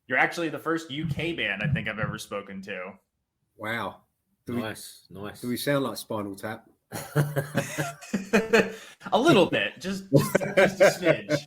You're actually the first UK band I think I've ever spoken to. Wow. Nice. Do we sound like Spinal Tap? A little bit, just a smidge.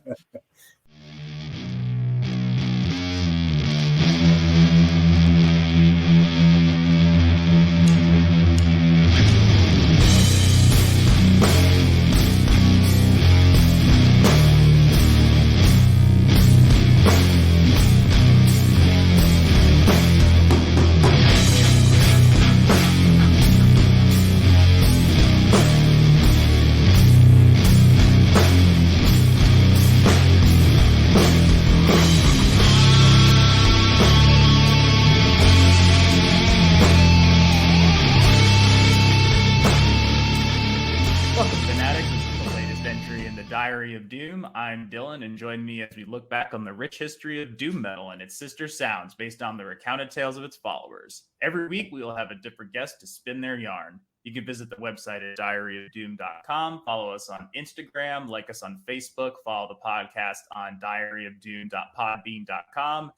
Diary of Doom. I'm Dylan, and join me as we look back on the rich history of doom metal and its sister sounds based on the recounted tales of its followers. Every week, we will have a different guest to spin their yarn. You can visit the website at diaryofdoom.com, follow us on Instagram, like us on Facebook, follow the podcast on diaryofdoom.podbean.com,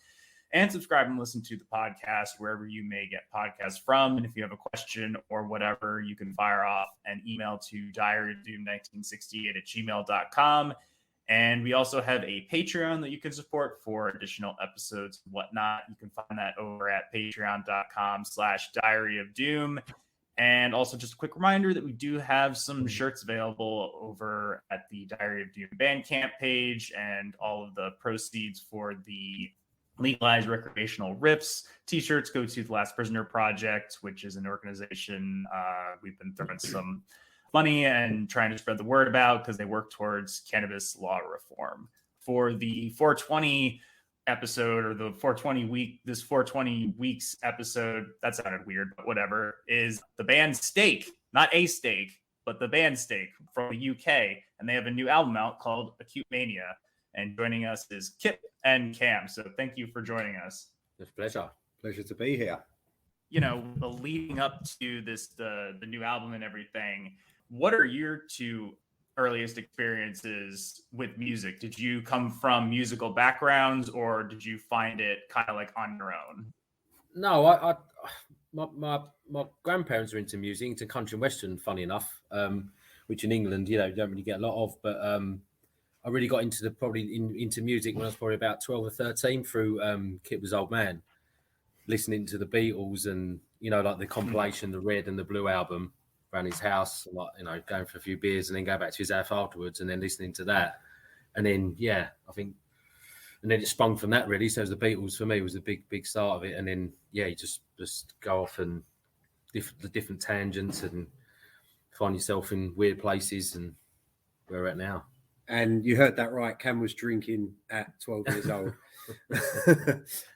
and subscribe and listen to the podcast wherever you may get podcasts from. And if you have a question or whatever, you can fire off an email to diaryofdoom1968@gmail.com. And we also have a Patreon that you can support for additional episodes and whatnot. You can find that over at patreon.com/diaryofdoom. And also just a quick reminder that we do have some shirts available over at the Diary of Doom Bandcamp page, and all of the proceeds for the Legalized Recreational Riffs t-shirts go to the Last Prisoner Project, which is an organization we've been throwing some money and trying to spread the word about because they work towards cannabis law reform. For the 420 episode, or the 420 week, this 420 weeks episode, that sounded weird, but whatever, is the band Steak, not a steak, but the band Steak from the UK, and they have a new album out called Acute Mania. And joining us is Kip and Cam. So thank you for joining us. It's a pleasure. Pleasure to be here. You know, the leading up to this, the new album and everything, what are your two earliest experiences with music? Did you come from musical backgrounds, or did you find it kind of like on your own? No, my grandparents were into music, into country and western, funny enough, which in England, you don't really get a lot of, but I really got into into music when I was probably about 12 or 13 through Kip's Old Man, listening to the Beatles and, like the compilation, the Red and the Blue album around his house, like, going for a few beers and then go back to his house afterwards and then listening to that. And then, and then it sprung from that really. So it was the Beatles for me was a big start of it. And then, you just go off and different tangents and find yourself in weird places, and where we're at now. And you heard that right. Cam was drinking at 12 years old.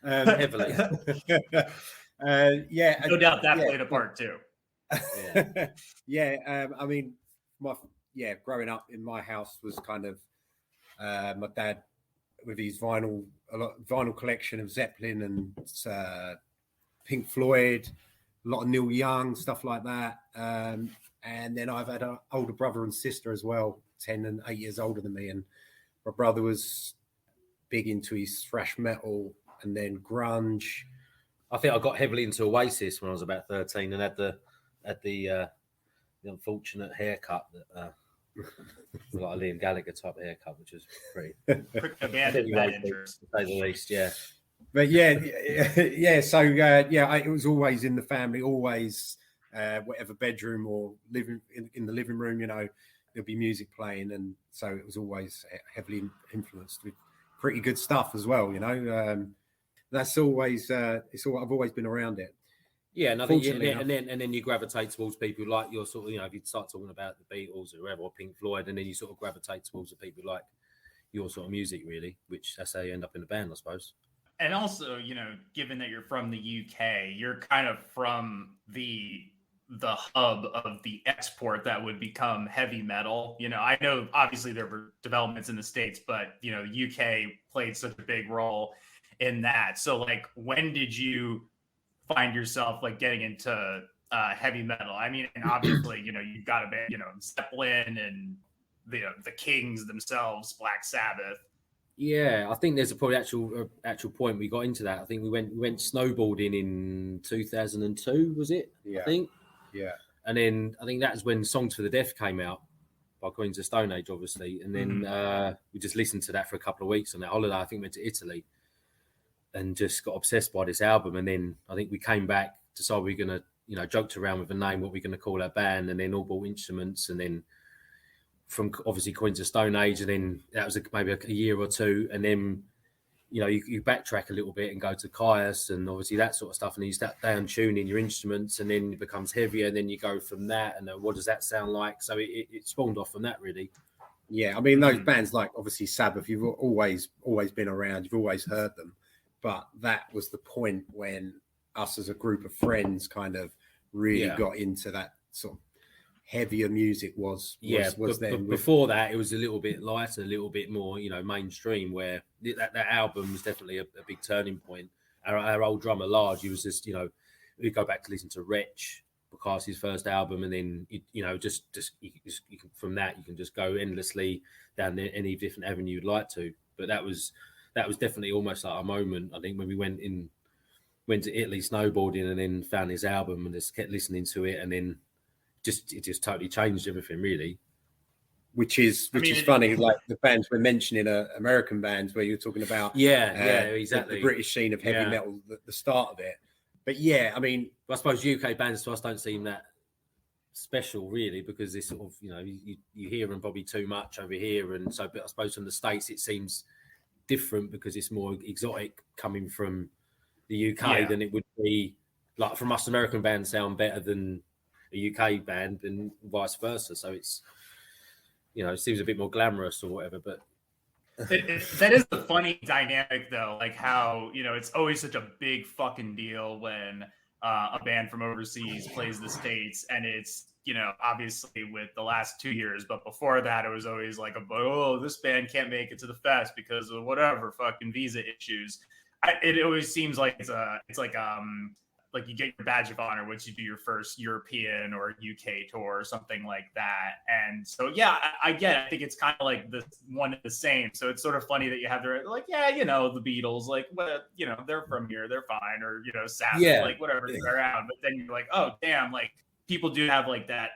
Heavily. No doubt that played a part too. Growing up in my house was kind of my dad with his vinyl collection of Zeppelin and Pink Floyd, a lot of Neil Young, stuff like that. And then I've had an older brother and sister as well, 10 and 8 years older than me, and my brother was big into his thrash metal and then grunge. I think I got heavily into Oasis when I was about 13 and had the unfortunate haircut that like a Liam Gallagher type haircut, which was pretty to say the least. But it was always in the family, always whatever bedroom or living in the living room, there'll be music playing, and so it was always heavily influenced with pretty good stuff as well. That's always I've always been around it. Yeah, and I think and then you gravitate towards people like your sort of, if you start talking about the Beatles or whoever, or Pink Floyd, and then you sort of gravitate towards the people like your sort of music, really, which that's how you end up in a band, I suppose. And also, given that you're from the UK, you're kind of from the hub of the export that would become heavy metal. I know obviously there were developments in the States, but UK played such a big role in that. So like, when did you find yourself like getting into heavy metal? I mean, and obviously, you've got a band, Zeppelin and the Kings themselves, Black Sabbath. Yeah, I think there's a probably actual point we got into that. I think we went snowboarding in 2002, was it? Yeah. I think. Yeah. And then I think that's when Songs for the Deaf came out by Queens of Stone Age, obviously. And then we just listened to that for a couple of weeks on that holiday. I think we went to Italy and just got obsessed by this album. And then I think we came back, decided we were going to, joked around with a name, what we're going to call our band, and then all bought instruments. And then from obviously Queens of Stone Age, and then that was maybe a year or two. And then, you backtrack a little bit and go to Caius and obviously that sort of stuff. And then you start down tuning your instruments, and then it becomes heavier. And then you go from that, and then what does that sound like? So it spawned off from that, really. Yeah, I mean, those bands like obviously Sabbath, you've always been around, you've always heard them. But that was the point when us as a group of friends kind of really got into that sort of heavier music was then. Before that, it was a little bit lighter, a little bit more, mainstream, where that album was definitely a big turning point. Our old drummer, Large, he was just, we go back to listen to Wretch, Bukasi's first album, and then, you can, from that, you can just go endlessly down any different avenue you'd like to. But that was definitely almost like a moment, I think, when we went to Italy snowboarding and then found his album and just kept listening to it, and then it just totally changed everything, really. Which is funny, like the bands we're mentioning are American bands where you're talking about exactly the British scene of heavy metal, the start of it. But I suppose UK bands to us don't seem that special, really, because it's sort of you hear them probably too much over here, and so. But I suppose from the States it seems different because it's more exotic coming from the UK than it would be. Like from us, American bands sound better than a UK band and vice versa. So it's, it seems a bit more glamorous or whatever, but that is the funny dynamic though, like how, it's always such a big fucking deal when a band from overseas plays the States, and it's, obviously with the last 2 years, but before that it was always like this band can't make it to the fest because of whatever fucking visa issues. It always seems like it's like you get your badge of honor once you do your first European or UK tour or something like that. And so, I think it's kind of like the one and the same. So it's sort of funny that you have the the Beatles, like, well, they're from here, they're fine. Or, Sabbath, like whatever, they're around. But then you're like, oh, damn, like people do have like that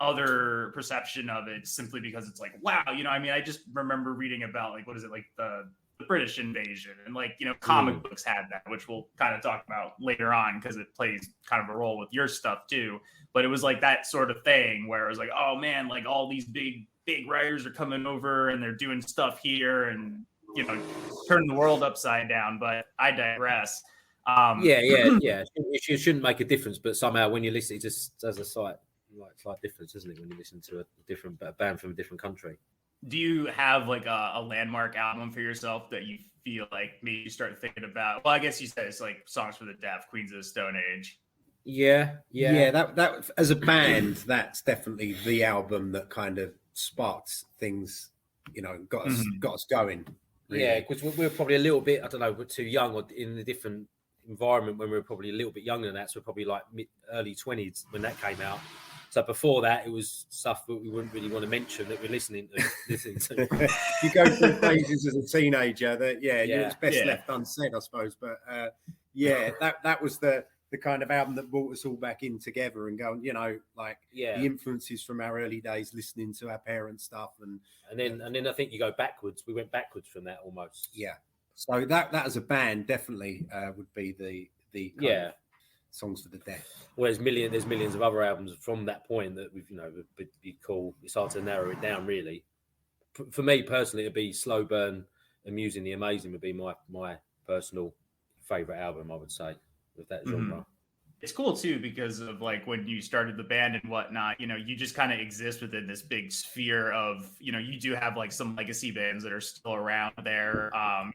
other perception of it simply because it's like, wow, I just remember reading about like, what is it, like the British invasion, and like comic books had that, which we'll kind of talk about later on because it plays kind of a role with your stuff too. But it was like that sort of thing where it was like, oh man, like all these big writers are coming over and they're doing stuff here and turning the world upside down. But I digress. It shouldn't make a difference, but somehow when you listen, it just has a slight difference, isn't it, when you listen to a different band from a different country. Do you have like a landmark album for yourself that you feel like maybe you start thinking about? Well, I guess you said it's like Songs for the Deaf, Queens of the Stone Age. Yeah. That as a band, that's definitely the album that kind of sparked things. Got us going. Really. Yeah, because we're probably a little bit, I don't know, we're too young or in a different environment when we were probably a little bit younger than that. So we're probably like early 20s when that came out. So before that, it was stuff that we wouldn't really want to mention that we're listening to. You go through phases as a teenager that, it's best left unsaid, I suppose. But that was the kind of album that brought us all back in together and going, the influences from our early days, listening to our parents' stuff, and then I think you go backwards. We went backwards from that almost. Yeah. So that as a band definitely would be the kind of Songs for the Deaf. Well, there's millions of other albums from that point that we've would be cool. It's hard to narrow it down, really. For me personally, it'd be Slow Burn, Amusing the Amazing would be my personal favorite album, I would say, with that genre. It's cool too because of like when you started the band and whatnot, you just kind of exist within this big sphere of, you do have like some legacy bands that are still around there. I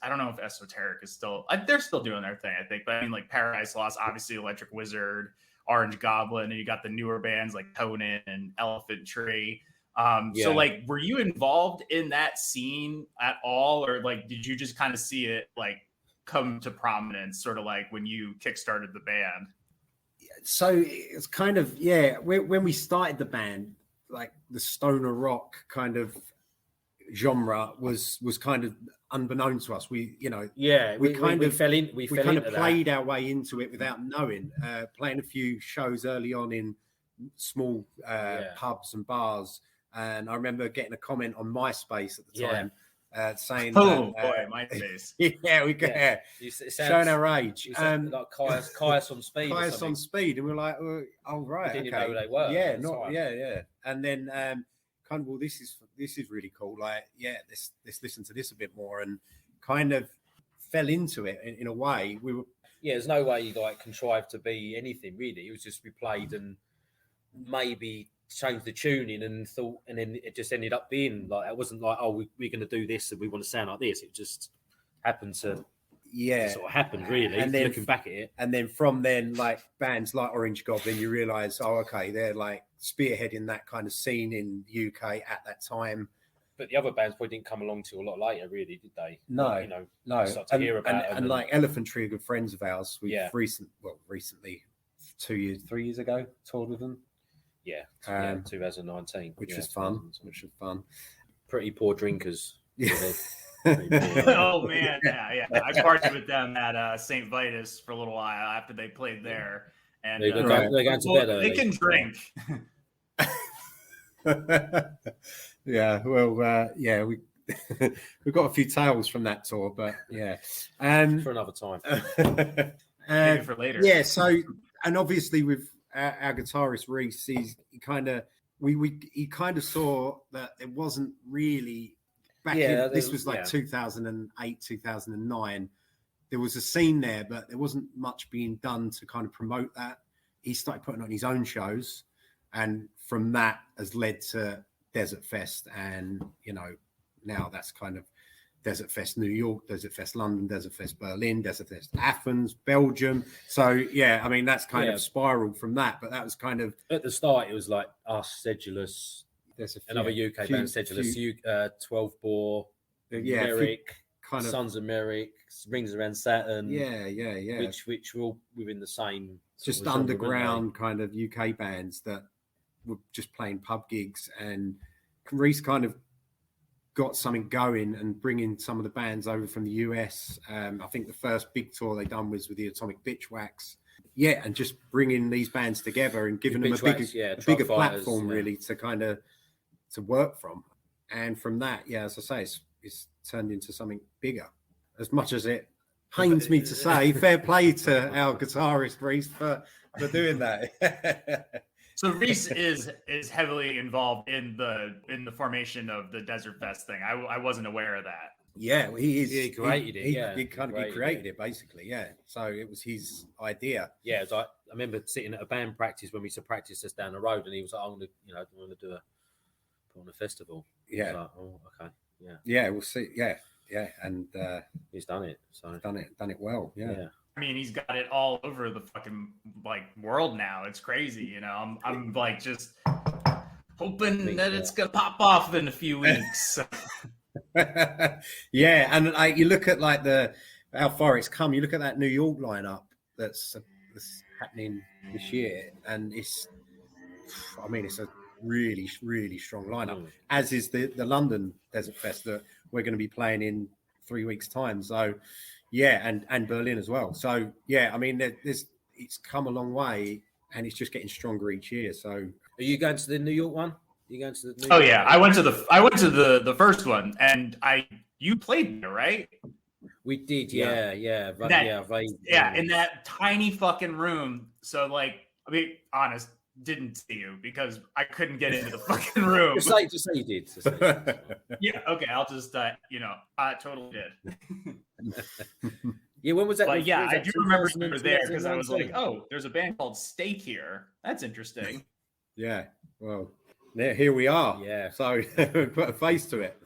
don't know if Esoteric is still, they're still doing their thing, I think. But I mean, like Paradise Lost, obviously Electric Wizard, Orange Goblin, and you got the newer bands like Conan and Elephant Tree. So like, were you involved in that scene at all, or like, did you just kind of see it like come to prominence sort of like when you kickstarted the band? So it's kind of, when we started the band, like the stoner rock kind of genre was kind of unbeknown to us. We we kind of played our way into it without knowing. Playing a few shows early on in small pubs and bars, and I remember getting a comment on MySpace at the time. Saying, MySpace. Showing our age. Like Caius on Speed. Caius on Speed, and we're like, oh right, didn't okay. know who they were. Yeah. And then kind of, well, this is really cool. Like, let's listen to this a bit more, and kind of fell into it in a way. We were. Yeah, there's no way like contrived to be anything really. It was just we played and maybe changed the tuning and thought, and then it just ended up being like, it wasn't like, oh, we're going to do this and we want to sound like this. It just happened to sort of happen really. And then looking back at it, and then from then, like bands like Orange Goblin, you realize, oh, okay, they're like spearheading that kind of scene in UK at that time. But the other bands probably didn't come along till a lot later, really, did they? No, start to hear about and like Elephant Tree are good friends of ours. We've recently 3 years ago toured with them. 2019, which was fun. Pretty poor drinkers. Oh man, yeah. I partied with them at St. Vitus for a little while after they played there, and they're going to bed early. They can drink. We we've got a few tales from that tour, but for another time. Maybe for later. Yeah. So, and obviously with our guitarist Reece, he kind of saw that it wasn't really back in. This was like 2008, 2009. There was a scene there, but there wasn't much being done to kind of promote that. He started putting on his own shows, and from that has led to DesertFest, and now that's kind of DesertFest New York, DesertFest London, DesertFest Berlin, DesertFest Athens, Belgium. So I mean that's kind of spiraled from that, but that was kind of at the start. It was like us, Sedulous, another UK band, Sedulous, 12 Bore, Merrick, kind of Sons of Merrick, Rings Around Saturn, which were all within the same just underground kind of UK bands that were just playing pub gigs, and Reece kind of got something going and bringing some of the bands over from the US. I think the first big tour they done was with the Atomic Bitchwax. Yeah, and just bringing these bands together and giving them a bigger platform really to kind of to work from. And from that, as I say, it's turned into something bigger. As much as it pains me to say, fair play to our guitarist Reece for doing that. So Reece is heavily involved in the formation of the DesertFest thing. I wasn't aware of that. Yeah, he is. He created it. He created it basically. Yeah. So it was his idea. Yeah. I remember sitting at a band practice when we used to practice just down the road, and he was like, "I want to put on a festival." Yeah. I was like, oh, okay. Yeah. Yeah. We'll see. Yeah. And he's done it. So done it well. Yeah. I mean, he's got it all over the fucking world now. It's crazy, I'm like just hoping that it's gonna pop off in a few weeks. Yeah, and you look at how far it's come. You look at that New York lineup that's happening this year, and it's a really, really strong lineup. As is the London DesertFest that we're going to be playing in 3 weeks' time. So. Yeah, and Berlin as well. So I mean, it's come a long way, and it's just getting stronger each year. So, are you going to the New York one? I went to the first one, and you played there, right? We did, yeah. In that tiny fucking room. So honest, didn't see you because I couldn't get into the fucking room. Just say you did. Yeah, okay. I'll just I totally did. Yeah, when was that? But I do remember you were there because I was like, oh, there's a band called Steak here. That's interesting. Yeah. Well, here we are. Yeah. So put a face to it.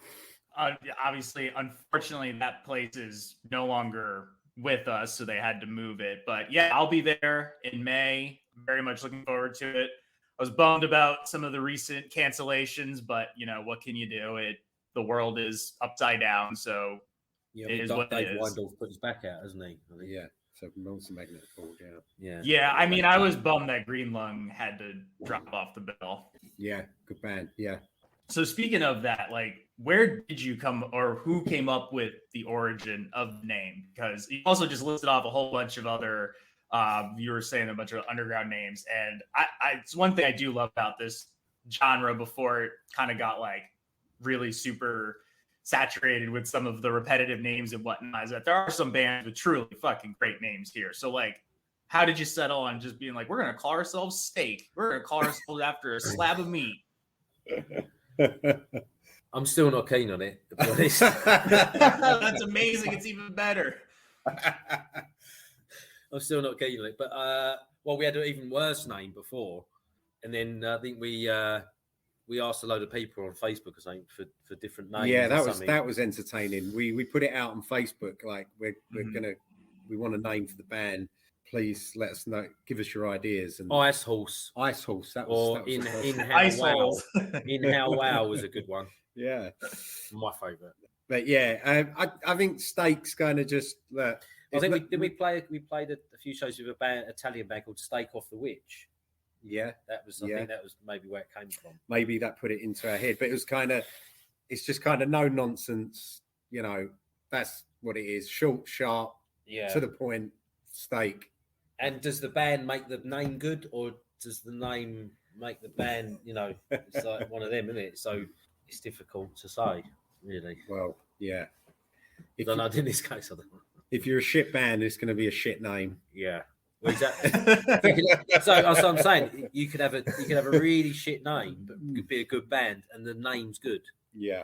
Obviously, unfortunately, that place is no longer with us, so they had to move it. But I'll be there in May. Very much looking forward to it. I was bummed about some of the recent cancellations, but what can you do? The world is upside down, so it is what it is. Weindorf put his back out, hasn't he? Yeah. So Molson Magnet forward, Yeah. I mean, I was bummed that Green Lung had to drop off the bill. Yeah, good band. Yeah. So speaking of that, like, where did you come, or who came up with the origin of the name? Because you also just listed off a whole bunch of other, you were saying a bunch of underground names, and it's one thing I do love about this genre before it kind of got like really super saturated with some of the repetitive names and whatnot, is that there are some bands with truly fucking great names here. So like, how did you settle on just being like, we're gonna call ourselves Steak, we're gonna call ourselves after a slab of meat? I'm still not keen on it, to be honest. That's amazing. It's even better. I'm still not keen on it. But well, we had an even worse name before, and then I think we asked a load of people on Facebook or something for different names. Yeah, that was entertaining. We put it out on Facebook, like we want a name for the band. Please let us know. Give us your ideas. And Ice Horse. That was in How Wow. In How Wow was a good one. Yeah, my favourite. But yeah, I think Steak's going to just. I think we played a few shows with Italian band called Steak Off the Witch. Yeah, I think that was maybe where it came from. Maybe that put it into our head, but it's just kind of no nonsense. You know, that's what it is. Short, sharp, to the point. Steak. And does the band make the name good, or does the name make the band? You know, it's like one of them, isn't it? So it's difficult to say, really. Well, yeah. In this case, I don't know. If you're a shit band, it's going to be a shit name. Yeah. Well, exactly. So I'm saying you could have a really shit name, but it could be a good band, and the name's good. Yeah.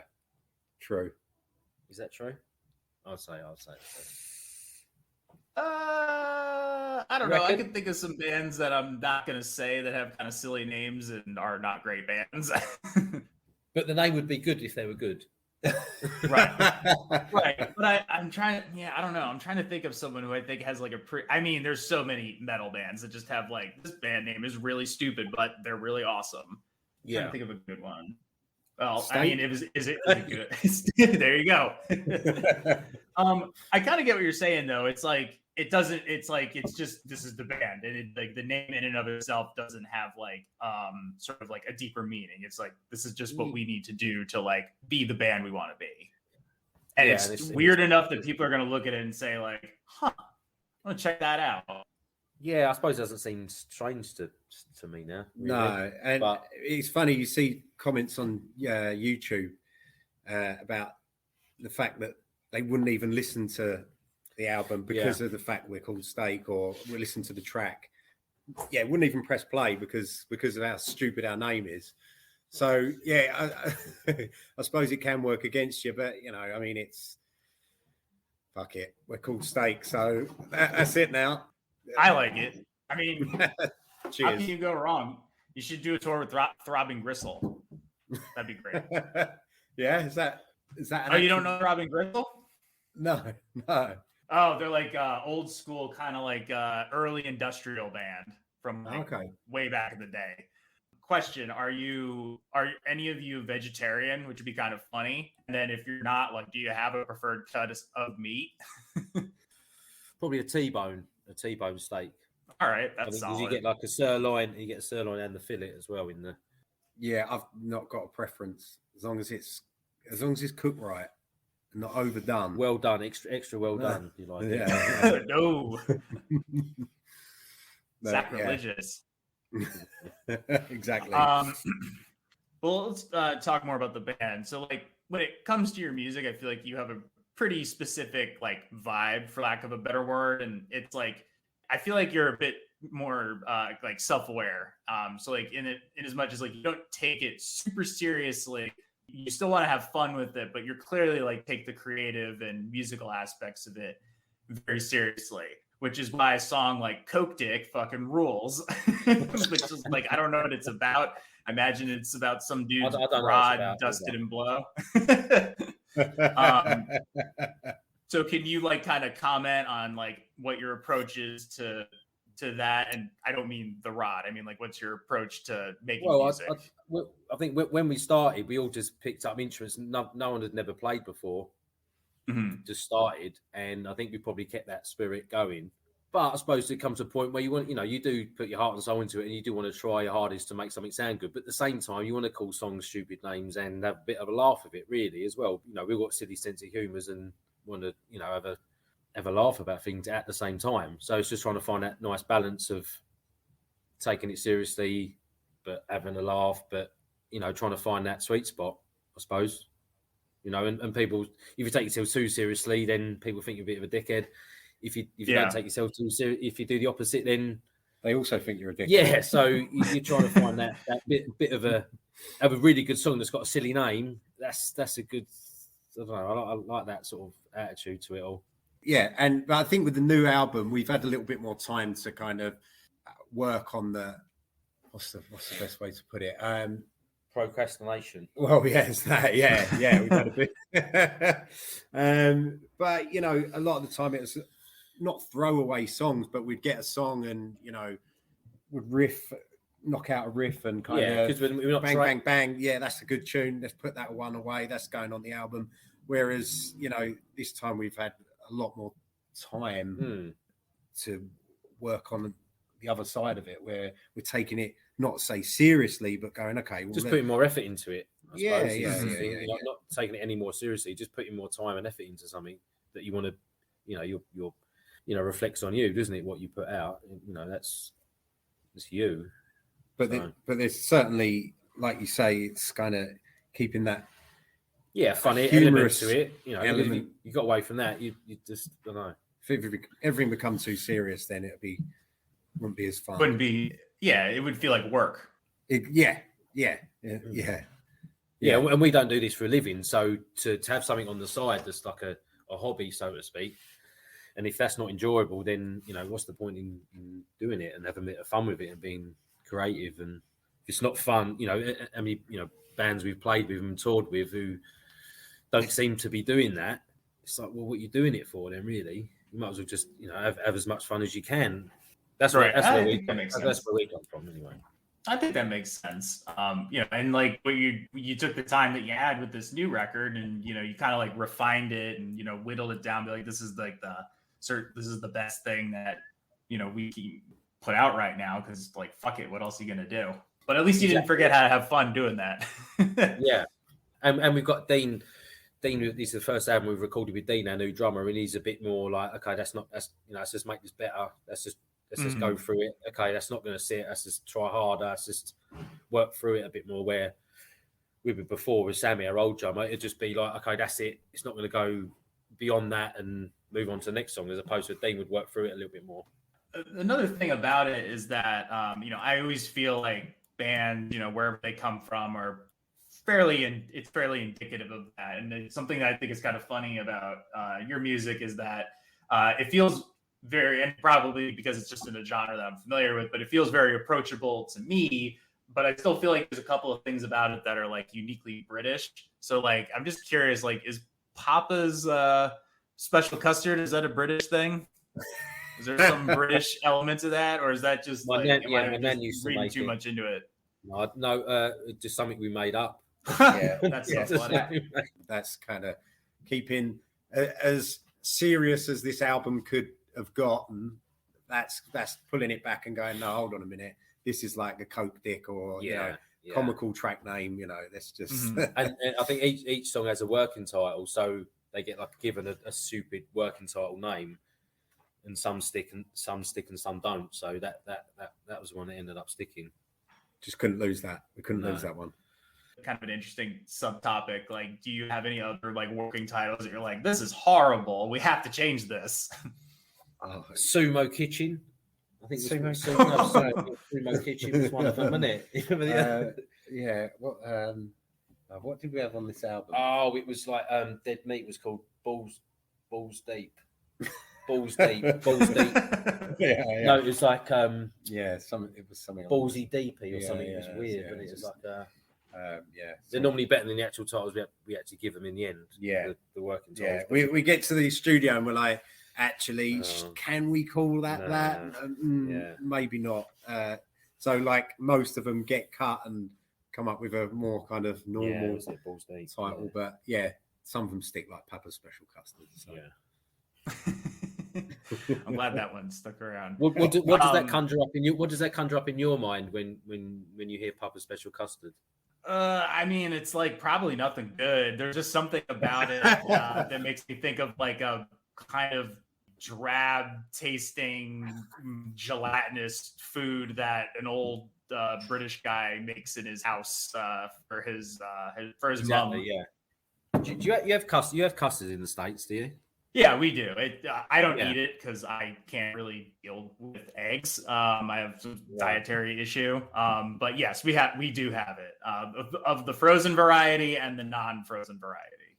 True. Is that true? I'll say. I don't know. I can think of some bands that I'm not going to say that have kind of silly names and are not great bands. But the name would be good if they were good. Right. But I'm trying. Yeah, I don't know. I'm trying to think of someone who I think has like there's so many metal bands that just have like, this band name is really stupid, but they're really awesome. Yeah. I'm trying to think of a good one. Well, Steak? I mean, is it good? There you go. I kind of get what you're saying, though. It's like, it's just, this is the band, and it, like, the name in and of itself doesn't have like sort of like a deeper meaning. It's like, this is just what we need to do to like be the band we want to be. And it's weird enough that people are going to look at it and say like, I'm gonna check that out. Yeah, I suppose it doesn't seem strange to me now. Really. No, and it's funny, you see comments on YouTube about the fact that they wouldn't even listen to the album because of the fact we're called Steak, or we listen to the track. Yeah, wouldn't even press play because of how stupid our name is. So yeah, I suppose it can work against you, but you know, I mean, it's fuck it. We're called Steak, so that's it now. I like it. I mean, cheers. How can you go wrong? You should do a tour with Throbbing Gristle. That'd be great. Yeah, is that? You don't know Throbbing Gristle? No. Oh, they're like old school, kind of like early industrial band from way back in the day. Question: Are any of you vegetarian? Which would be kind of funny. And then if you're not, like, do you have a preferred cut of meat? Probably a T-bone steak. All right, that's solid. You get like a sirloin. You get a sirloin and the fillet as well in the. Yeah, I've not got a preference as long as it's cooked right. Not overdone. Well done, extra well done. You like it? Yeah. No. Sacrilegious. Yeah. Exactly. Well, let's talk more about the band. So, like, when it comes to your music, I feel like you have a pretty specific like vibe, for lack of a better word, and it's like, I feel like you're a bit more like self-aware. So like in as much as like you don't take it super seriously, you still want to have fun with it, but you're clearly like take the creative and musical aspects of it very seriously, which is why a song like Coke Dick fucking rules. Which is like, I don't know what it's about. I imagine it's about some dude's rod dusted in blow. So can you like kind of comment on like what your approach is to that? And I don't mean the rod. I mean, like, what's your approach to making music? I think when we started, we all just picked up instruments. No one had never played before. Mm-hmm. Just started, and I think we probably kept that spirit going. But I suppose it comes to a point where you want, you do put your heart and soul into it, and you do want to try your hardest to make something sound good. But at the same time, you want to call songs stupid names and have a bit of a laugh with it, really, as well. We've got silly sense of humours and want to, have a laugh about things at the same time. So it's just trying to find that nice balance of taking it seriously, but having a laugh, but trying to find that sweet spot, I suppose. And people, if you take yourself too seriously, then people think you're a bit of a dickhead. If you don't take yourself too seriously, if you do the opposite, then they also think you're a dickhead. Yeah, so you're trying to find that bit of a really good song that's got a silly name. That's a good. I don't know. I like that sort of attitude to it all. Yeah, but I think with the new album, we've had a little bit more time to kind of work on the what's the best way to put it? Procrastination. Well, yes, that. Yeah, we've had a bit. But a lot of the time it was not throwaway songs, but we'd get a song and would knock out a riff and kind of we're not bang, bang. Yeah, that's a good tune. Let's put that one away. That's going on the album. Whereas this time we've had a lot more time to work on the other side of it, where we're taking it not say seriously, but going okay. Well, just putting more effort into it. Yeah. Not taking it any more seriously, just putting more time and effort into something that you want to, your reflects on you, doesn't it? What you put out, that's you. But there's certainly, like you say, it's kind of keeping that funny humorous element to it. element. You got away from that. You just don't know. If everything becomes too serious, then wouldn't be as fun. Wouldn't be. Yeah, it would feel like work. Yeah. And we don't do this for a living, so to have something on the side that's like a hobby, so to speak. And if that's not enjoyable, then what's the point in doing it and having a bit of fun with it and being creative? And if it's not fun, I mean, bands we've played with and toured with who don't seem to be doing that. It's like, well, what are you doing it for then? Really, you might as well just have as much fun as you can. That's right. That's where we come from, anyway. I think that makes sense. And like what you took the time that you had with this new record, and you kind of like refined it and whittled it down. Be like, this is like this is the best thing that we can put out right now, because like fuck it, what else are you gonna do? But at least you didn't forget how to have fun doing that. Yeah, and we've got Dean. Dean, this is the first album we've recorded with Dean, our new drummer, and he's a bit more like, okay, let's just make this better. Let's just go through it. Okay, that's not going to sit. Let's just try harder. Let's just work through it a bit more. Where we were before with Sammy, our old drummer, it'd just be like, okay, that's it. It's not going to go beyond that and move on to the next song, as opposed to Dean would work through it a little bit more. Another thing about it is that, I always feel like bands, wherever they come from, are fairly indicative of that. And it's something that I think is kind of funny about your music is that it feels very, and probably because it's just in a genre that I'm familiar with, but it feels very approachable to me. But I still feel like there's a couple of things about it that are like uniquely British. So like, I'm just curious, like, is Papa's special custard, is that a British thing? Is there some British element to that, or is that just my nan used to reading make too much into it? No, just something we made up. Yeah, that's so funny. That's kind of keeping as serious as this album could have gotten. That's pulling it back and going, no, hold on a minute. This is like a Coke Dick or comical track name. That's just. And I think each song has a working title, so they get like given a stupid working title name, and some stick and some don't. So that was one that ended up sticking. Just couldn't lose that. We couldn't lose that one. Kind of an interesting subtopic. Like, do you have any other like working titles that you're like, this is horrible, we have to change this? Sumo Kitchen. I think Sumo Kitchen was one of them, wasn't it? Yeah. What did we have on this album? Oh, it was like Dead Meat was called Balls Deep. Balls Deep. Yeah. No, it was like it was something Ballsy Deepy or something. It was weird, but it was like they're normally better than the actual titles we actually give them in the end. Yeah, the working titles. Yeah, we get to the studio and we're like, actually, can we call that that? Maybe not. So like most of them get cut and come up with a more kind of normal title, but some of them stick, like Papa's Special Custard. So. Yeah. I'm glad that one stuck around. What does that conjure up in you? What does that conjure up in your mind when you hear Papa's Special Custard? I mean, it's like probably nothing good. There's just something about it that makes me think of like a kind of drab tasting gelatinous food that an old British guy makes in his house for his mum. Yeah. Do you have custard? You have custard in the States, do you? Yeah, we do. I don't eat it because I can't really deal with eggs. I have some dietary issue. But yes, we do have it of the frozen variety and the non-frozen variety.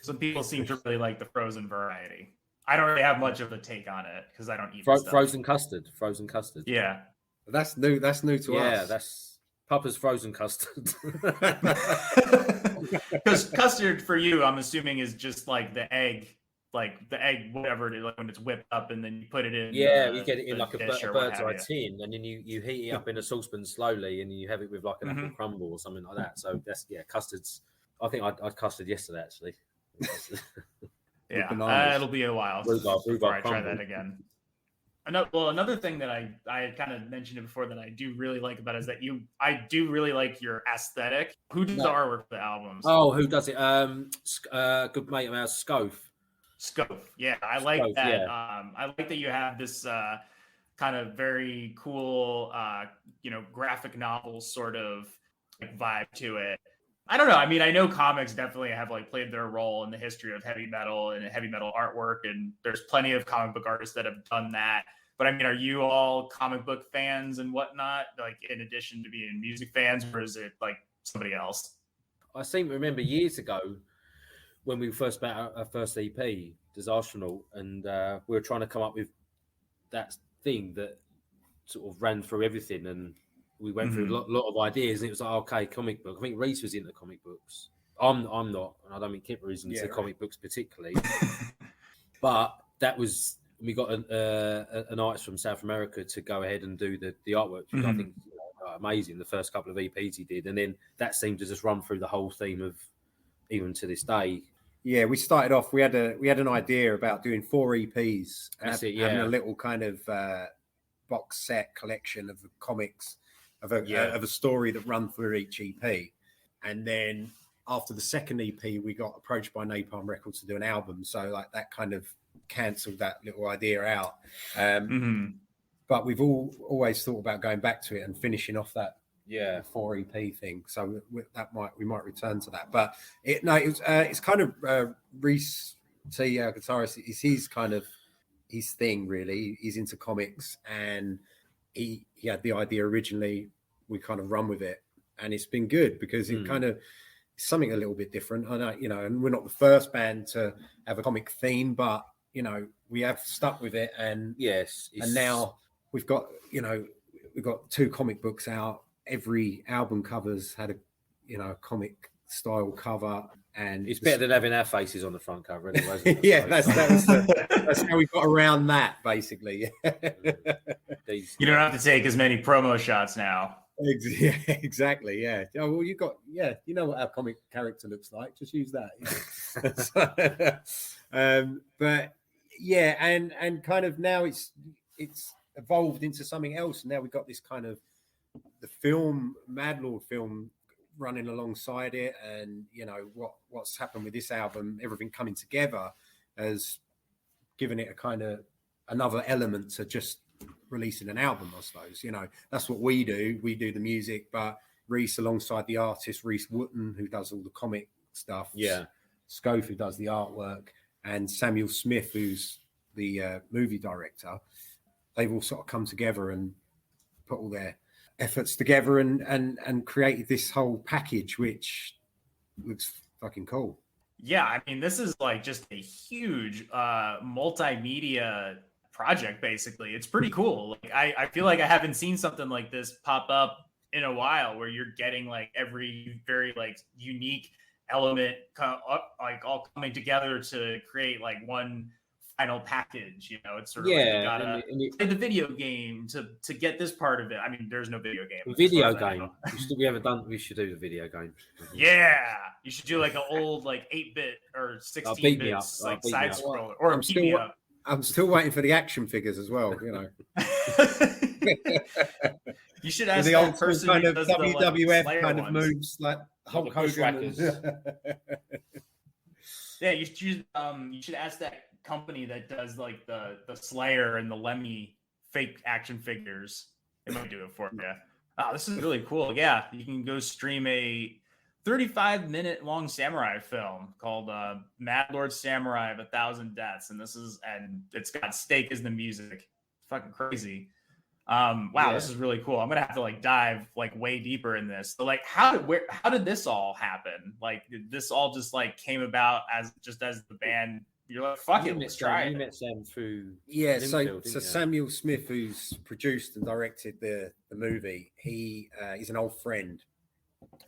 Some people seem to really like the frozen variety. I don't really have much of a take on it because I don't eat frozen custard. Frozen custard. Yeah, that's new. That's new to us. Yeah, that's Papa's frozen custard. Because custard for you, I'm assuming, is just like the egg, whatever it is, like when it's whipped up and then you put it in. Yeah, you get it in like a bird's eye tin, and then you heat it up in a saucepan slowly, and you have it with like an apple crumble or something like that. So that's custards. I think I custard yesterday actually. Yeah, it'll be a while before I try that again. Another thing that I kind of mentioned it before that I do really like about it is that I do really like your aesthetic. Who does the artwork for the albums? Oh, who does it? Good mate of ours, Scove. Yeah, I like that. Yeah. I like that you have this kind of very cool, graphic novel sort of vibe to it. I don't know. I mean, I know comics definitely have played their role in the history of heavy metal and heavy metal artwork, and there's plenty of comic book artists that have done that. But I mean, are you all comic book fans and whatnot, in addition to being music fans, or is it somebody else? I seem to remember years ago when we first met our first EP, Disasternaut, and we were trying to come up with that thing that sort of ran through everything, and we went through a lot of ideas, and it was like, okay, comic book. I think Reece was into comic books. I'm not, and I don't think Kip is into comic books particularly. But that was, we got an artist from South America to go ahead and do the artwork, which I think amazing. The first couple of EPs he did, and then that seemed to just run through the whole theme of even to this day. Yeah, we started off. We had an idea about doing 4 EPs and having a little kind of box set collection of the comics of a story that run through each EP. And then after the second EP, we got approached by Napalm Records to do an album. So that kind of cancelled that little idea out. But we've always thought about going back to it and finishing off that 4 EP thing. So we might return to that. But it's kind of Reece, guitarist. It's his kind of his thing really. He's into comics, and he had the idea originally. We kind of run with it, and it's been good because it kind of is something a little bit different. I know, and we're not the first band to have a comic theme, but we have stuck with it, and and now we've got 2 comic books out. Every album cover's had a comic style cover, and it's better than having our faces on the front cover anyway. That's how we got around that basically. You don't have to take as many promo shots now. Yeah, exactly. Yeah. Oh, well, you know what our comic character looks like. Just use that. But yeah, and kind of now it's evolved into something else. And now we've got this kind of the film, Mad Lord film, running alongside it, and what's happened with this album, everything coming together has given it a kind of another element to just releasing an album, I suppose. That's what we do. We do the music, but Reece alongside the artist Reece Wooten, who does all the comic stuff, Scove, who does the artwork, and Samuel Smith, who's the movie director, they've all sort of come together and put all their efforts together and created this whole package, which looks fucking cool. Yeah, I mean, this is just a huge multimedia project, basically. It's pretty cool. I feel like I haven't seen something like this pop up in a while, where you're getting every very unique element all coming together to create one final package. It's sort of like you gotta play the video game to get this part of it. I mean, there's no video game. The video game. We should do the video game. Yeah, you should do like an old 8-bit or 16-bit side scroller, or beat me up. I'm still waiting for the action figures as well. You should ask the that old person kind who of does WWF the kind of ones. moves, like Hulk Hogan. Yeah, you should ask that company that does like the Slayer and the Lemmy fake action figures. They might do it for you. Oh, this is really cool. Yeah, you can go stream a 35-minute long samurai film called Mad Lord Samurai of 1,000 Deaths, and it's got steak as the music. It's fucking crazy. Wow, This is really cool. I'm gonna have to dive way deeper in this. So how did this all happen? Did this all just came about as the band? You're like, fuck it, let's try it. You met Sam through so Samuel Smith, who's produced and directed the movie, he's an old friend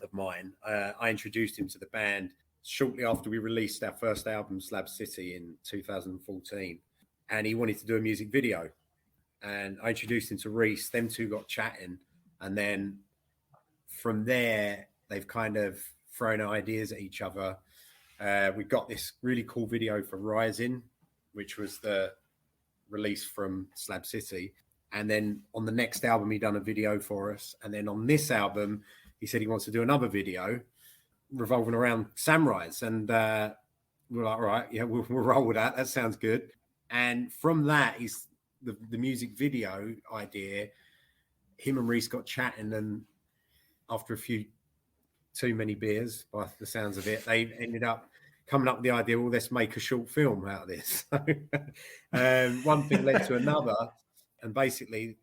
of mine. I introduced him to the band shortly after we released our first album, Slab City, in 2014, and he wanted to do a music video. And I introduced him to Reece. Them two got chatting. And then from there, they've kind of thrown ideas at each other. We got this really cool video for Rising, which was the release from Slab City. And then on the next album, he done a video for us. And then on this album, he said he wants to do another video revolving around samurais. And we're like, all right, yeah, we'll roll with that. That sounds good. And from that, the music video idea, him and Reece got chatting, and after a few too many beers, by the sounds of it, they ended up coming up with the idea, well, let's make a short film out of this. One thing led to another, and basically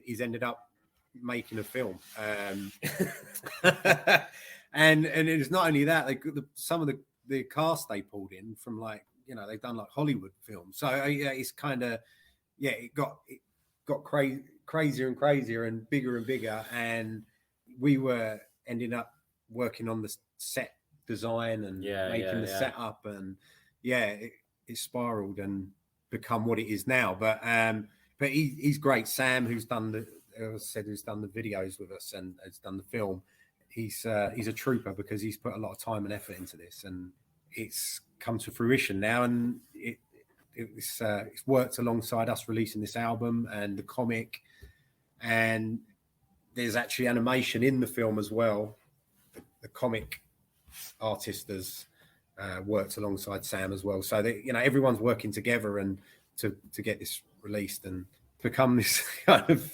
he's ended up making a film. And it's not only that, some of the cast they pulled in from they've done Hollywood films. So it's kind of, it got crazier and crazier and bigger, and we were ending up working on the set design and making the setup, and it spiraled and become what it is now. But he's great. Sam, who's done the videos with us and has done the film, he's a trooper, because he's put a lot of time and effort into this, and it's come to fruition now, and it's worked alongside us releasing this album and the comic, and there's actually animation in the film as well. The comic artist has worked alongside Sam as well, so that everyone's working together and to get this released and become this kind of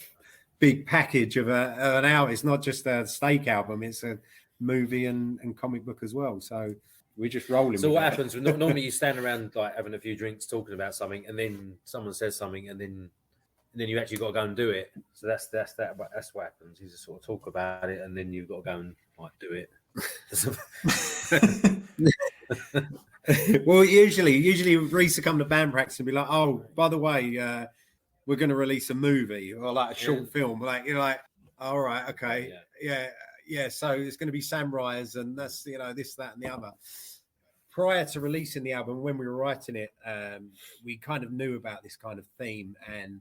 big package of an album. It's not just a steak album; it's a movie and comic book as well. So we're just rolling. So what happens? Normally you stand around having a few drinks, talking about something, and then someone says something, and then you actually got to go and do it. So that's what happens. You just sort of talk about it, and then you've got to go and do it. Well, usually Reece will come to band practice and be like, "Oh, by the way, we're going to release a movie or a short film." You're like, "All right, okay, yeah." So it's going to be samurais, and that's this, that, and the other. Prior to releasing the album, when we were writing it, we kind of knew about this kind of theme, and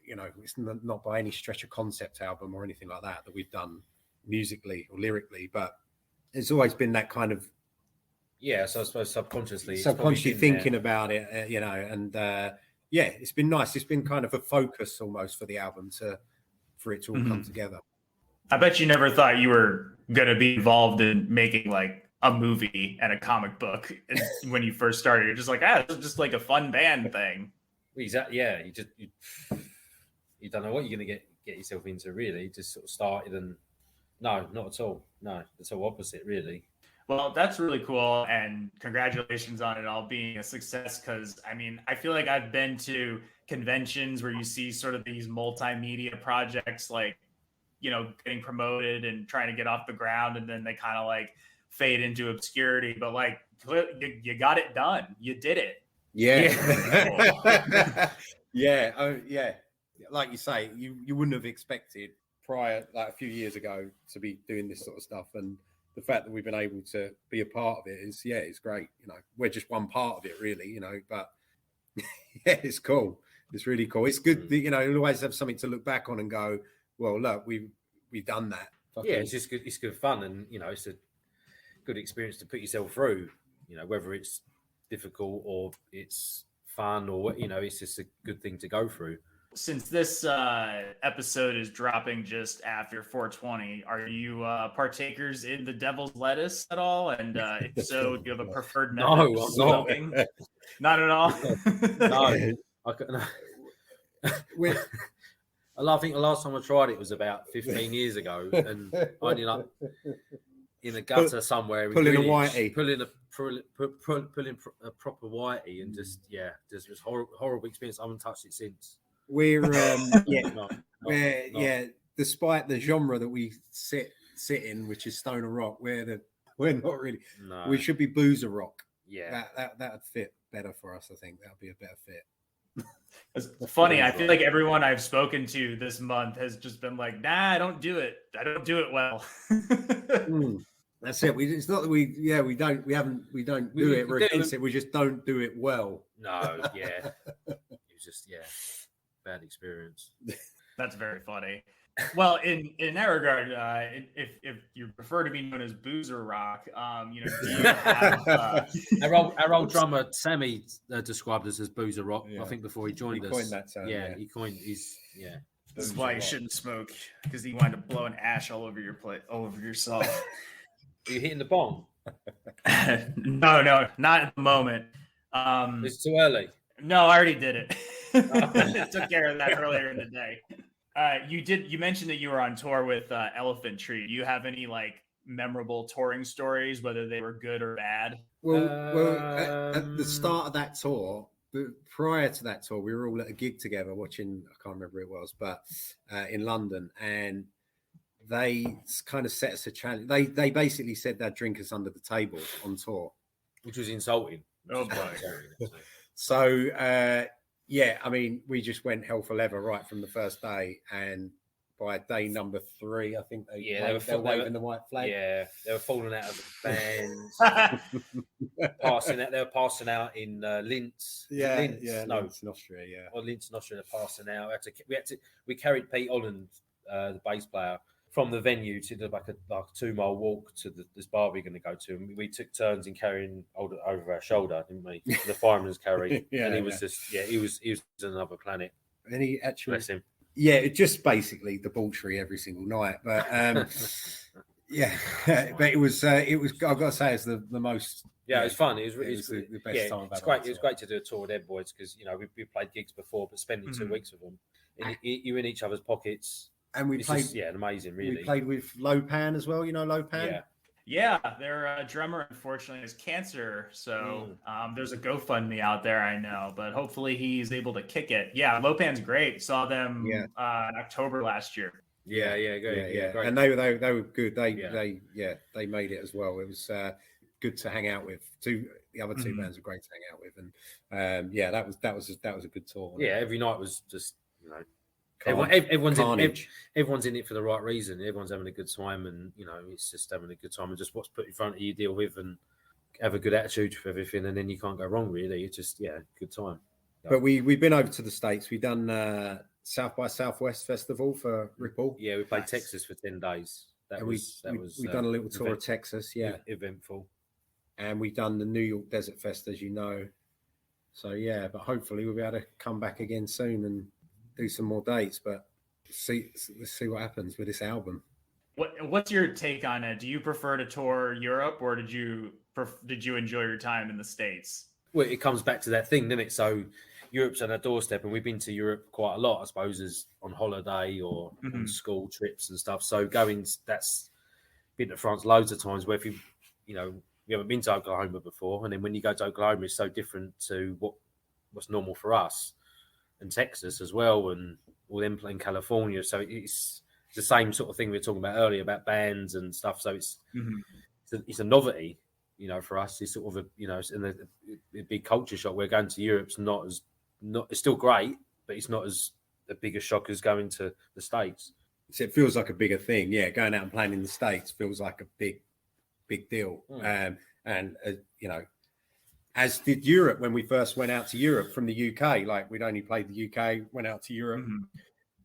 it's not by any stretch a concept album or anything like that we've done musically or lyrically, but it's always been that kind of So I suppose subconsciously thinking about it, and it's been nice. It's been kind of a focus almost for the album for it to all come together. I bet you never thought you were going to be involved in making a movie and a comic book when you first started. You're just like, this is just a fun band thing. Exactly. Yeah. You don't know what you're going to get yourself into, really. You just sort of started, and no, not at all. No, it's all opposite, really. Well, that's really cool, and congratulations on it all being a success, because, I feel like I've been to conventions where you see sort of these multimedia projects, getting promoted and trying to get off the ground, and then they kind of fade into obscurity, but you got it done. You did it. Yeah. Yeah. Like you say, you wouldn't have expected prior, a few years ago, to be doing this sort of stuff, and the fact that we've been able to be a part of it is, it's great. We're just one part of it, really, but Yeah, it's cool. It's really cool. It's good. You know, you'll always have something to look back on and go, well, look, we've done that. Yeah, it's just good. It's good fun, and you know, it's a good experience to put yourself through. You know, whether it's difficult or it's fun, or you know, it's just a good thing to go through. Since this episode is dropping just after 420, are you partakers in the devil's lettuce at all? And if so, do you have a preferred method No, of I'm not. smoking? Not at all. No, I think the last time I tried it was about 15 years ago, and I ended up in a gutter somewhere, pulling a whitey, pulling a proper whitey, and just it was horrible experience. I haven't touched it since. We're despite the genre that we sit in, which is stoner rock, we're not really. No. We should be boozer rock. Yeah, that would fit better for us. I think that would be a better fit. It's funny. I feel like everyone I've spoken to this month has just been like, "Nah, I don't do it. I don't do it well." That's it. It's not that we don't do it. We're against it. We just don't do it well. No, yeah, it was just bad experience. That's very funny. Well, in that regard, if you prefer to be known as Boozer Rock, do you have, our old drummer Sammy described us as Boozer Rock. I think before he joined us. Coined that term, he coined. This is why you shouldn't smoke, because you wind up blowing ash all over your plate, all over yourself. Are you hitting the bong? No, not at the moment. It's too early. No, I already did it. I took care of that earlier in the day. You mentioned that you were on tour with Elephant Tree. Do you have any like memorable touring stories, whether they were good or bad? Well, at the start of that tour, prior to that tour, we were all at a gig together watching, I can't remember who it was, but in London, and they kind of set us a challenge. They basically said they'd drink us under the table on tour, which was insulting. Oh boy. So I mean, we just went hell for leather right from the first day, and by day number 3, I think they were waving the white flag. Yeah, they were falling out of the bands, They were passing out in Linz. Linz in Austria. Or Linz in Austria. They're passing out. We carried Pete Holland, the bass player, from the venue to like a 2-mile walk to this bar we're going to go to, and we took turns in carrying over our shoulder, didn't we? The fireman's carry, and he was he was another planet. And he actually, bless him. Yeah, it just basically debauchery every single night, but but it was I've got to say it's the most. Yeah, it was fun. It was the best time. It's great. It was great to do a tour with Ed Boys because we played gigs before, but spending 2 weeks with them, you're in each other's pockets. And we played, amazing, really. We played with Lopan as well, Lopan? Yeah, their drummer, unfortunately, has cancer. So there's a GoFundMe out there, I know, but hopefully he's able to kick it. Yeah, Lopan's great. Saw them in October last year. Yeah, great. And they were good. They made it as well. It was good to hang out with. The other two bands were great to hang out with, and that was a good tour. Yeah, every night was just everyone's in it for the right reason. Everyone's having a good time, and it's just having a good time, and just what's put in front of you, deal with, and have a good attitude for everything, and then you can't go wrong. Really, it's just good time. But we've been over to the States. We've done South by Southwest Festival for Ripple. Yeah, we played Texas for 10 days. We've done a little tour of Texas. Yeah, eventful. And we've done the New York Desert Fest, as you know. So but hopefully we'll be able to come back again soon and do some more dates, but let's see what happens with this album. What's your take on it? Do you prefer to tour Europe, or did you enjoy your time in the States? Well, it comes back to that thing, doesn't it? So Europe's on our doorstep, and we've been to Europe quite a lot, I suppose, as on holiday or on school trips and stuff. So that's been to France loads of times. Where if you haven't been to Oklahoma before, and then when you go to Oklahoma, it's so different to what's normal for us. And Texas as well, and all them playing California. So it's the same sort of thing we were talking about earlier about bands and stuff. So it's a novelty, for us. It's sort of a big culture shock. We're going to Europe's it's still great, but it's not as a bigger shock as going to the States. So it feels like a bigger thing. Yeah, going out and playing in the States feels like a big deal. as did Europe when we first went out to Europe from the UK. Like we'd only played the UK, went out to Europe,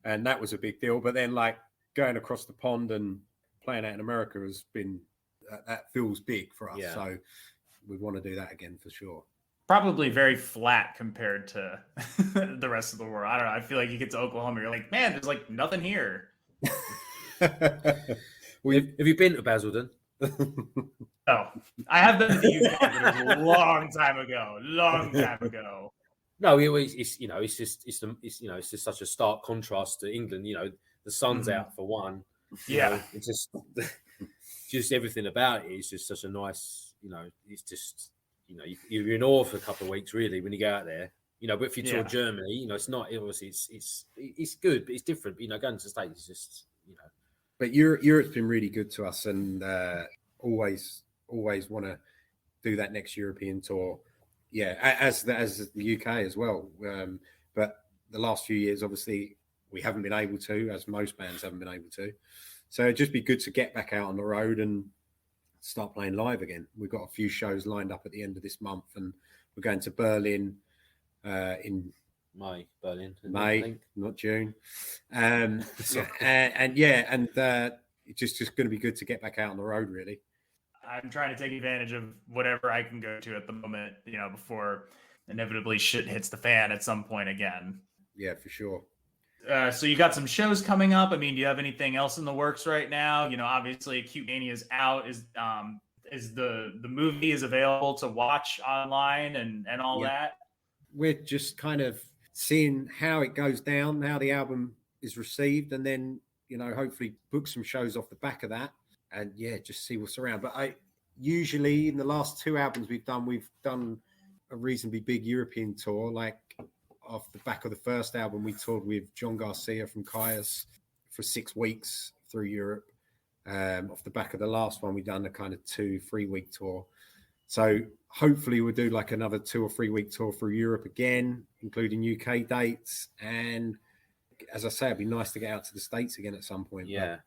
and that was a big deal. But then like going across the pond and playing out in America has been, that feels big for us. Yeah. So we want to do that again for sure. Probably very flat compared to the rest of the world. I don't know. I feel like you get to Oklahoma, you're like, man, there's like nothing here. Have you been to Basildon? Oh, I have been to the UK, but it was a long time ago. No, it's just such a stark contrast to England. You know, the sun's out for one. Yeah, it's just everything about it is just such a nice. You know, it's just you're in awe for a couple of weeks really when you go out there. You know, but if you tour Germany, you know, it's not obviously it's good, but it's different. But, you know, going to the States is just But Europe's been really good to us, and always want to do that next European tour. Yeah, as the UK as well. But the last few years, obviously, we haven't been able to, as most bands haven't been able to. So it'd just be good to get back out on the road and start playing live again. We've got a few shows lined up at the end of this month, and we're going to Berlin in May, not June. It's just going to be good to get back out on the road, really. I'm trying to take advantage of whatever I can go to at the moment, you know, before inevitably shit hits the fan at some point again. Yeah, for sure. So you got some shows coming up. I mean, do you have anything else in the works right now? You know, obviously Acute Mania is out. Is the movie is available to watch online and all that? We're just kind of seeing how it goes down, how the album is received, and then, you know, hopefully book some shows off the back of that, and just see what's around. But I usually in the last two albums we've done a reasonably big European tour. Like off the back of the first album, we toured with John Garcia from Caius for 6 weeks through Europe. Off the back of the last one, we've done a kind of 2-3 week tour. So hopefully we'll do like another 2 or 3 week tour through Europe again, including UK dates. And as I say, it'd be nice to get out to the States again at some point. Yeah.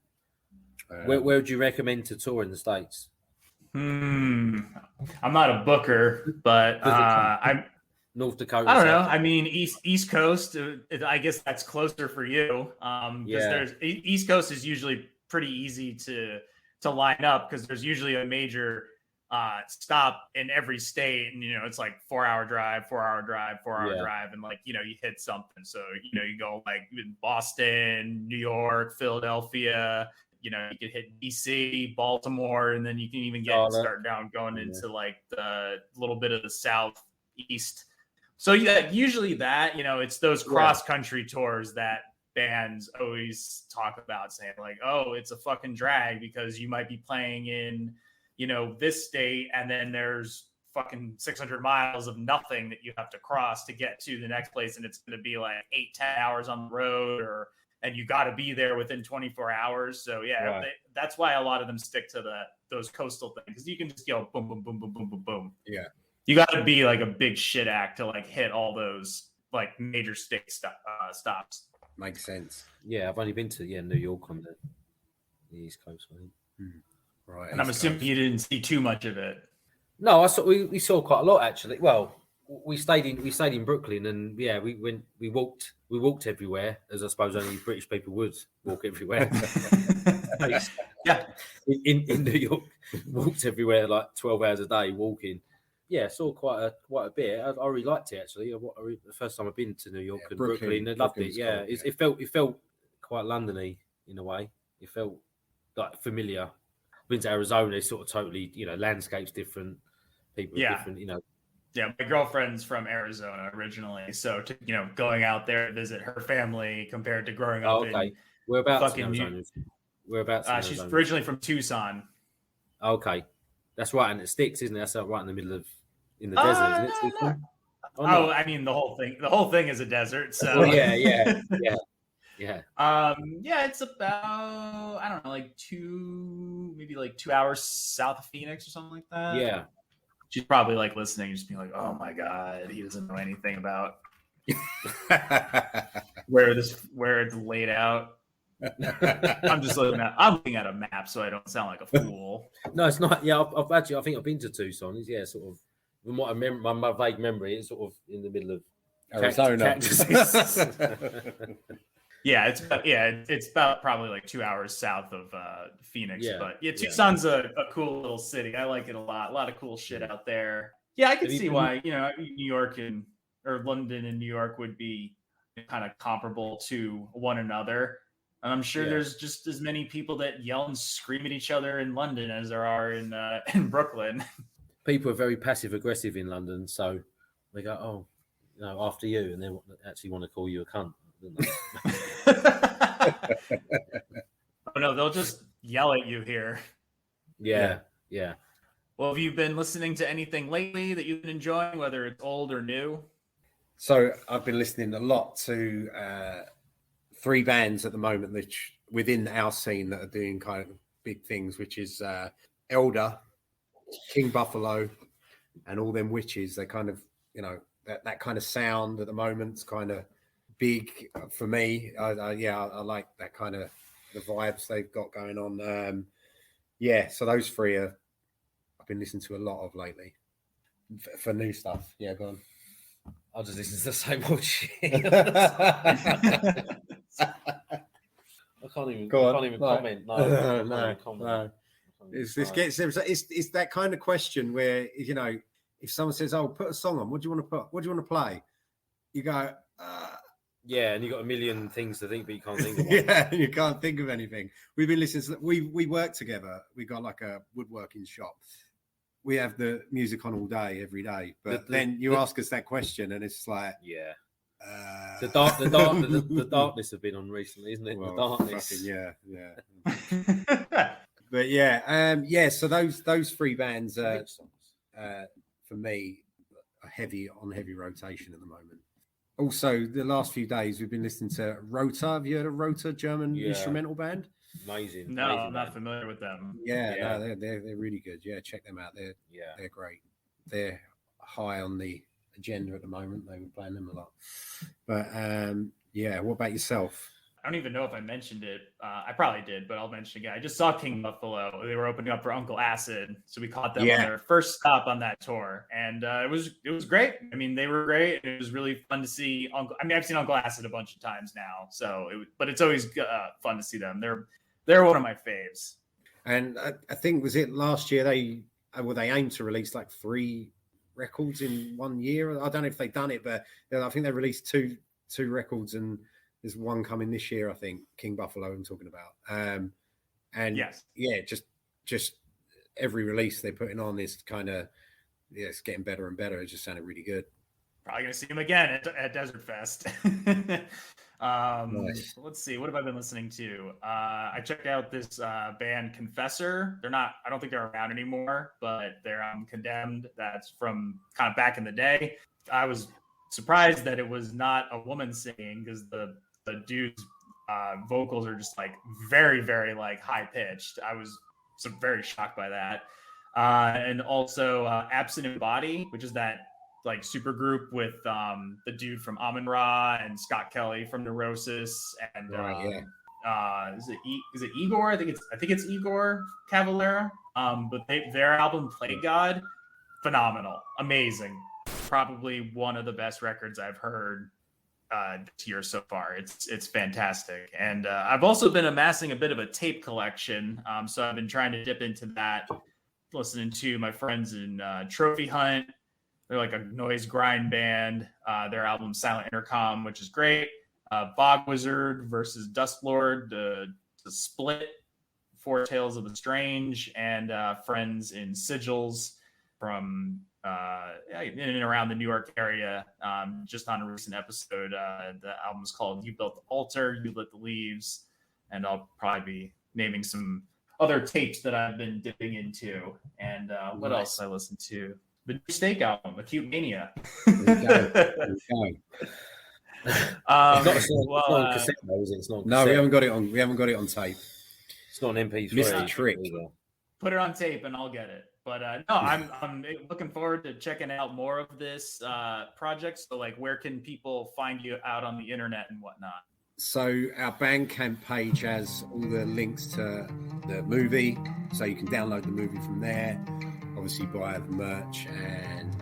Where would you recommend to tour in the States? I'm not a booker, but I'm North Dakota. I don't know. I mean, East Coast. I guess that's closer for you. Because there's East Coast is usually pretty easy to line up because there's usually a major stop in every state, and you know it's like 4-hour drive, and like you hit something. So you go like Boston, New York, Philadelphia. You could hit DC, Baltimore, and then you can even start down going into like the little bit of the southeast. So usually that it's those cross country tours that bands always talk about, saying like, oh, it's a fucking drag because you might be playing in this state, and then there's fucking 600 miles of nothing that you have to cross to get to the next place, and it's going to be like 8-10 hours on the road, and you got to be there within 24 hours. So that's why a lot of them stick to those coastal things, because you can just go boom, boom, boom, boom, boom, boom, boom. Yeah, you got to be like a big shit act to like hit all those like major state stops. Makes sense. Yeah, I've only been to New York on the East Coast, I think. Right, and I'm assuming you didn't see too much of it. No, we saw quite a lot actually. Well, we stayed in Brooklyn, and we walked everywhere, as I suppose only British people would walk everywhere. in New York, walked everywhere like 12 hours a day walking. Yeah, saw quite a bit. I really liked it actually. The first time I've been to New York and Brooklyn, I loved it. Yeah, cool, it felt quite London-y in a way. It felt like familiar. Been to Arizona, it's sort of totally, landscape's different, people are different, Yeah, my girlfriend's from Arizona originally, so going out there to visit her family compared to growing up in whereabouts in Arizona? Whereabouts? She's originally from Tucson. Okay, that's right in the sticks, isn't it? That's right in the middle of in the desert, isn't it? I mean the whole thing is a desert. So yeah. It's about I don't know, like 2 hours south of Phoenix or something like that. Yeah. She's probably like listening, just being like, "Oh my god, he doesn't know anything about where it's laid out." I'm looking at a map, so I don't sound like a fool. No, it's not. Yeah, I think I've been to Tucson. It's sort of From what I remember, my vague memory, it's sort of in the middle of Arizona. Yeah, it's about probably like 2 hours south of Phoenix. Yeah, But yeah, Tucson's a cool little city. I like it a lot. A lot of cool shit out there. Yeah, I can see why, New York or London and New York would be kind of comparable to one another. And I'm sure there's just as many people that yell and scream at each other in London as there are in Brooklyn. People are very passive aggressive in London, so they go, after you, and they actually want to call you a cunt. Oh no, they'll just yell at you here. Yeah. Well, have you been listening to anything lately that you've been enjoying, whether it's old or new? So I've been listening a lot to 3 bands at the moment which within our scene that are doing kind of big things, which is Elder, King Buffalo, and All Them Witches. They kind of, that kind of sound at the moment is kind of big for me. I like that kind of the vibes they've got going on. So those 3 I've been listening to a lot of lately for new stuff. Yeah, go on. I'll just listen to the same old shit. I can't even comment. No. It's that kind of question where, if someone says, "Oh, put a song on. What do you want to put? What do you want to play?" You go, Yeah, and you got a million things to think, but you can't think of one. Yeah, you can't think of anything. We've been listening. We work together. We got like a woodworking shop. We have the music on all day, every day. But then you ask us that question, and it's like, the darkness have been on recently, isn't it? Well, the darkness. But So those 3 bands, for me, are heavy rotation at the moment. Also, the last few days we've been listening to Rota. Have you heard of Rota, German instrumental band? Amazing. No, amazing I'm not familiar with them. No, they're really good. Yeah, check them out. They're great. They're high on the agenda at the moment. They were playing them a lot. But what about yourself? I don't even know if I mentioned it. I probably did, but I'll mention again. I just saw King Buffalo. They were opening up for Uncle Acid, so we caught them on their first stop on that tour, and it was great. I mean, they were great. It was really fun to see Uncle. I mean, I've seen Uncle Acid a bunch of times now, but it's always fun to see them. They're one of my faves. And I think, was it last year they aimed to release like 3 records in 1 year. I don't know if they've done it, but I think they released two records, and there's one coming this year, I think. King Buffalo I'm talking about. And just every release they're putting on is kind of it's getting better and better. It just sounded really good. Probably gonna see him again at DesertFest. Nice. Let's see, what have I been listening to? I checked out this band Confessor. I don't think they're around anymore, but they're Condemned. That's from kind of back in the day. I was surprised that it was not a woman singing, because the dude's vocals are just like very, very like high pitched. I was very shocked by that. And also Absent in Body, which is that like super group with the dude from Amun-Ra and Scott Kelly from Neurosis, and is it Igor? I think it's Igor Cavalera. But their album Play God, phenomenal, amazing, probably one of the best records I've heard this year so far. It's fantastic. And I've also been amassing a bit of a tape collection, so I've been trying to dip into that, listening to my friends in Trophy Hunt. They're like a noise grind band. Their album Silent Intercom, which is great. Bog Wizard versus Dust Lord, the Split, Four Tales of the Strange, and friends in Sigils from in and around the New York area. Just on a recent episode, the album is called You Built the Altar, You Lit the Leaves, and I'll probably be naming some other tapes that I've been dipping into. And what else I listened to? The new Steak album, Acute Mania. It's not on cassette, though, is it? It's not. No, we haven't got it on. We haven't got it on tape. It's not an MP3. Missed the trick. Put it on tape and I'll get it. But no, I'm looking forward to checking out more of this project. So, like, where can people find you out on the internet and whatnot? So our Bandcamp page has all the links to the movie, so you can download the movie from there. obviously buy the merch and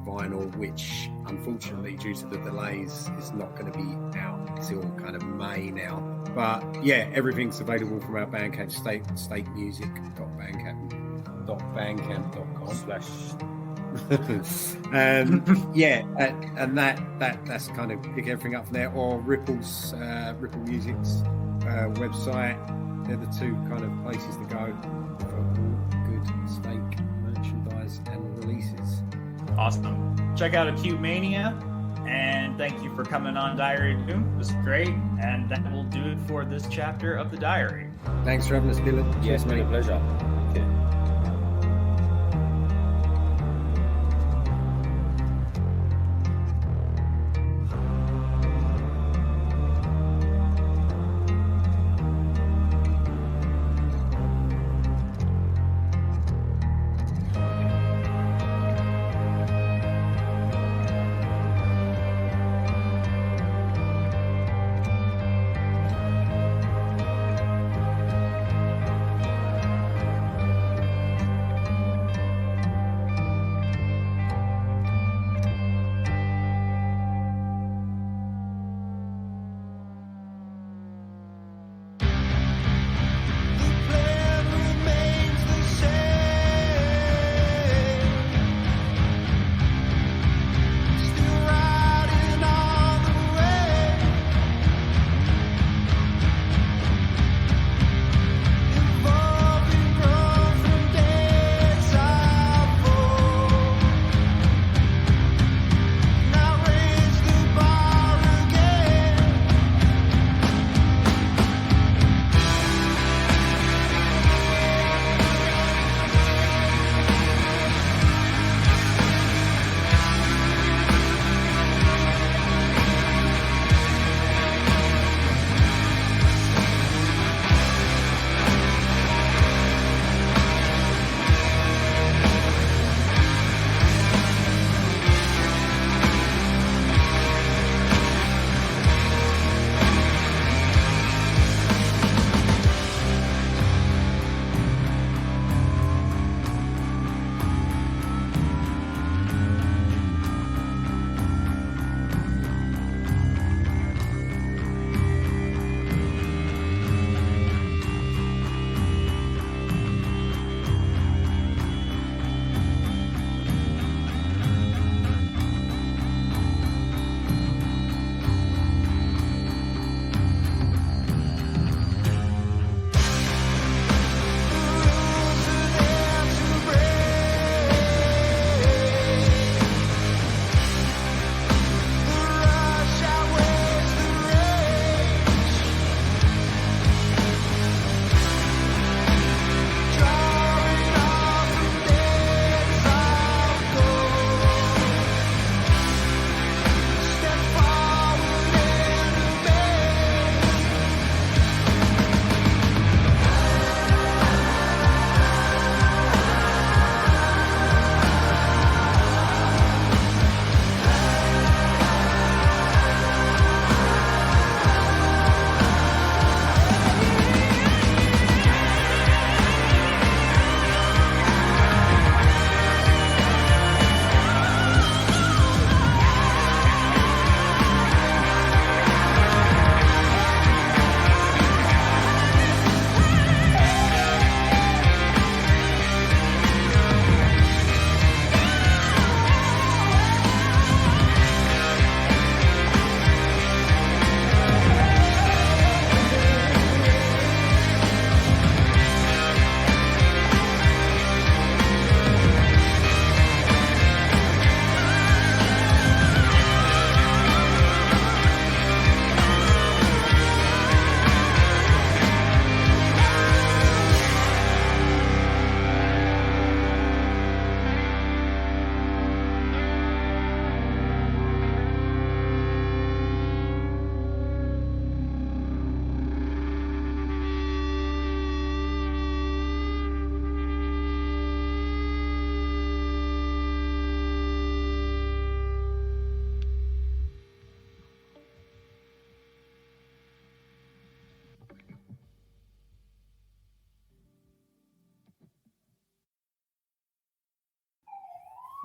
vinyl, which unfortunately due to the delays is not going to be out until kind of May now. But yeah, everything's available from our Bandcamp, statemusic.bandcamp.com/. And that's kind of pick everything up from there, or Ripple's Ripple Music's website. They're the two kind of places to go for all good steak merchandise and releases. Awesome. Check out Acute Mania, and thank you for coming on Diary of Doom. It was great, and that will do it for this chapter of the diary. Thanks for having us, Dylan. Yes, been a pleasure. Thank you.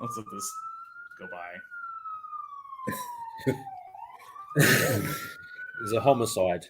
Let's let this go by. It's a homicide.